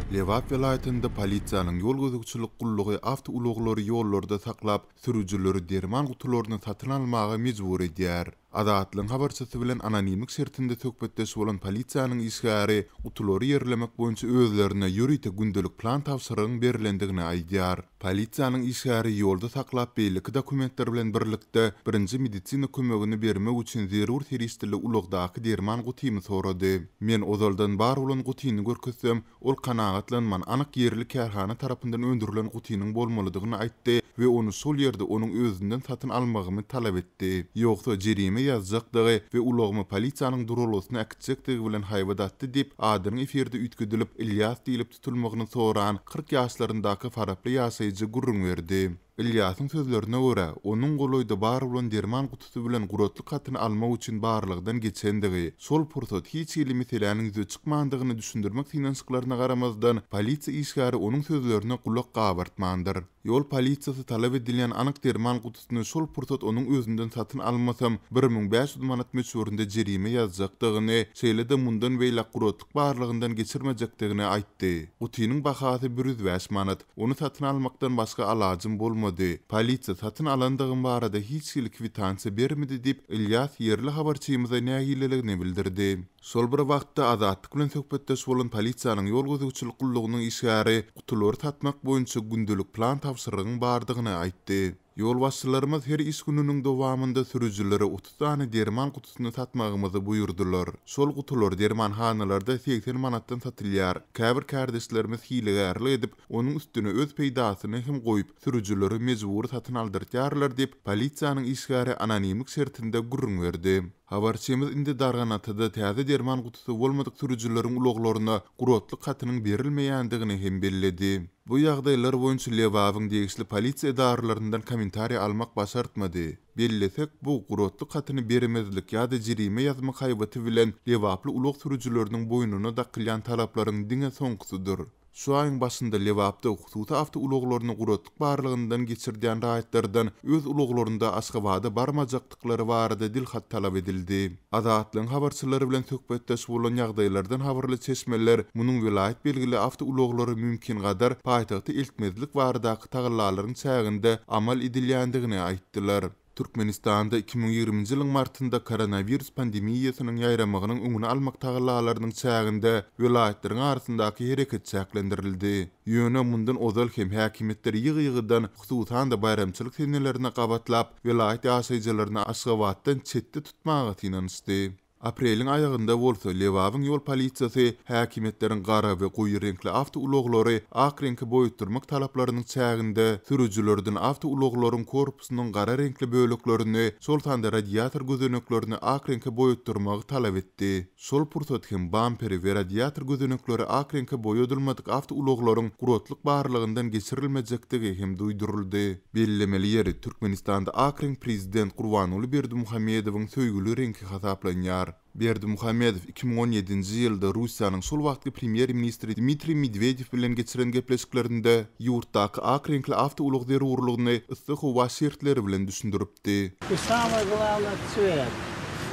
Lewap vilayetinde polisiýanyň ýol gözükçilik gullugy awtouloglary ýollarda saklap, sürüjüleri derman gutularyny satyn almaga mejbur edýär. Adatlyň habarçysy bilen anonimlik şertinde söhbetdeş bolan polisiýanyň işgäri gutulary ýerlemek boýunça özlerine ýürüýte gündelik plan tawsyrygyň berilendigini aýdýar. Polisiýanyň işgäri ýolda saklap beýleki dokumentler bilen birlikde birinji medisina kömegini bermek üçin zerur teristili ulagdaky derman gutymy sorady. Men ozaldan bar bolan gutyny görkezsem, ol kanagatlanman anyk ýerli kärhana tarapyndan öndürilen gutynyň bolmalydygyny aýtdy we onu sol ýerde onuň özünden satyn almagymy talap etdi. Ýogsa jerime ýazjakdygy we ulagmy polisiýanyň durulasyna äkitjekdigi bilen haýbadatdy diýip adyny eferde üýtgüdilip Ilyas diýilip tutulmagyny soran 40 ýaşlaryndaky faraply ýaşaýjy gurrun berdi. Ilyasyň sözlerine görä, onuň goloýda bar bolan derman gutusy bilen guratly katyny almak üçin barlygdan geçendigi, sol pursat hiç ýyly meselenin ýüze çykmandygyny düşündirmek synançyklaryna garamazdan polisiýa işgäri onuň sözlerine kulak gabartmandyr. Ýol polisiýasy talap edilen anyk derman gutusyny sol pursat onuň özünden satyn almasam 1500 manat meşhurynda jerime ýazjakdygyny, şeýle-de mundan beýlek guratlyk barlygyndan geçirmejekdigini aýtdy. Gutynyň bahasy 105 manat, onu satyn almakdan başga alajym bolmady. Polisiýa satyn alandygym barada hiç ýyly kwitansiýa bermedi diýip Ilyas ýerli habarçymyza nägileligini bildirdi. Sol bir wagtda Azatlyk bilen söhbetdeş bolan polisiýanyň ýol gözükçilik gullugynyň işgäri gutulary satmak boýunça gündelik plan tawsyrygyň bardygyny aýtdy. Yol başçylarymyz her iş gününiň dowamında sürüjülere 30 tane derman kutusyny satmagymyzy buyurdular. Sol gutular dermanhanalarda 80 manatdan satylýar. Käbir kardeşlerimiz hilegärlik edip, onuň üstüne öz peýdasyny hem goýup, sürüjüleri mejbur satyn aldyrýarlar diýip polisiýanyň işgäri anonimlik şertinde gurrun berdi. Habarçymyz indi darganatyda täze derman gutusy bolmadyk sürüjüleriň ulaglaryna guratly katynyň berilmeýändigini hem belledi. Bu ýagdaýlar boýunça Lewabyň degişli polisiýa edarlaryndan kommentariýa almak başartmady. Bellesek bu guratly katyny bermezlik ýa-da jerime ýazmak haýbaty bilen Lewaply ulag sürüjüleriniň boýnuna da kylýan talaplaryň diňe soňkusydyr. Şu ayın başında Lewapda hususy awtoulaglaryny guratlyk barlygyndan geçirdiýän raýatlardan öz ulaglarynda Aşgabatda barmajakdyklary barada dilhat talap edildi. Azatlyň habarçylary bilen söhbetdeş bolan ýagdaýlardan habarly çeşmeler munyň vilayet belgili awtoulaglary mümkin gadar paýtagty iltmezlik baradaky tagallalaryň çäginde amal edilýändigini aýtdylar. Türkmenistanda 2020 ýylyň martynda koronavirus pandemiýasynyň ýaýramagynyň öňüni almak tagallalarynyň çäginde vilayetleriň arasyndaky hereket çäklendirildi. Ýöne mundan ozal hem häkimetler ýygy-ýygydan hususan da bayramçylyk senelerini gabatlap, vilayet ýaşaýjylaryny Aşgabatdan çetde tutmaga synanyşdy. Apreliň aýagynda bolsa Lewabyň ýol polisiýasy häkimetleriň gara we goýy renkli awtouloglary ak renkli boýutdurmak talaplarynyň çäginde sürüjülerden awtouloglaryň korpusynyň gara renkli böleklerini, sol tanda radiator gözeneklerini ak renkli boýutdurmagy talap etdi. Sol pursat hem bamperi we radiator gözenekleri ak renkli boýadylmadyk awtouloglaryň guratlyk barlygyndan geçirilmejekdigi hem duýduruldy. Bellemeli ýeri Türkmenistanda ak renk prezident Gurbanuly Berdimuhammedowyň söýgüli renki hasaplanýar. Berdimuhammedow 2017-nji ýylda Russiýanyň şol wagtky premier ministri Dmitri Medvedew bilen geçiren gepleşiklerinde ýurtdaky ak renkli awtoulag zerurlygyny yssyk howa şertleri bilen düşündiripdi. И самое главное — цвет.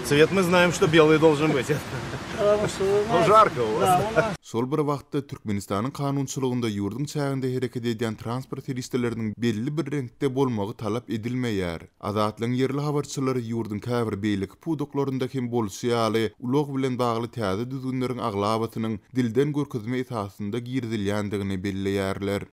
Цвет мы знаем, что белый должен быть. Потому что, вы Ну, знаете, жарко у вас. Да, у нас Sol bir wagtda Türkmenistanyň kanunçylygynda ýurdun çäginde hereket edýän transport eristeleriniň belli bir renkde bolmagy talap edilmeýär. Azatlyň ýerli habarçylary ýurdun käbir beýleki pudoklaryndaki hem bolşýaly ulag bilen bagly täze düzgünleriň aglabatynyň dilden görkezme esasynda girdilýändigini belleýärler.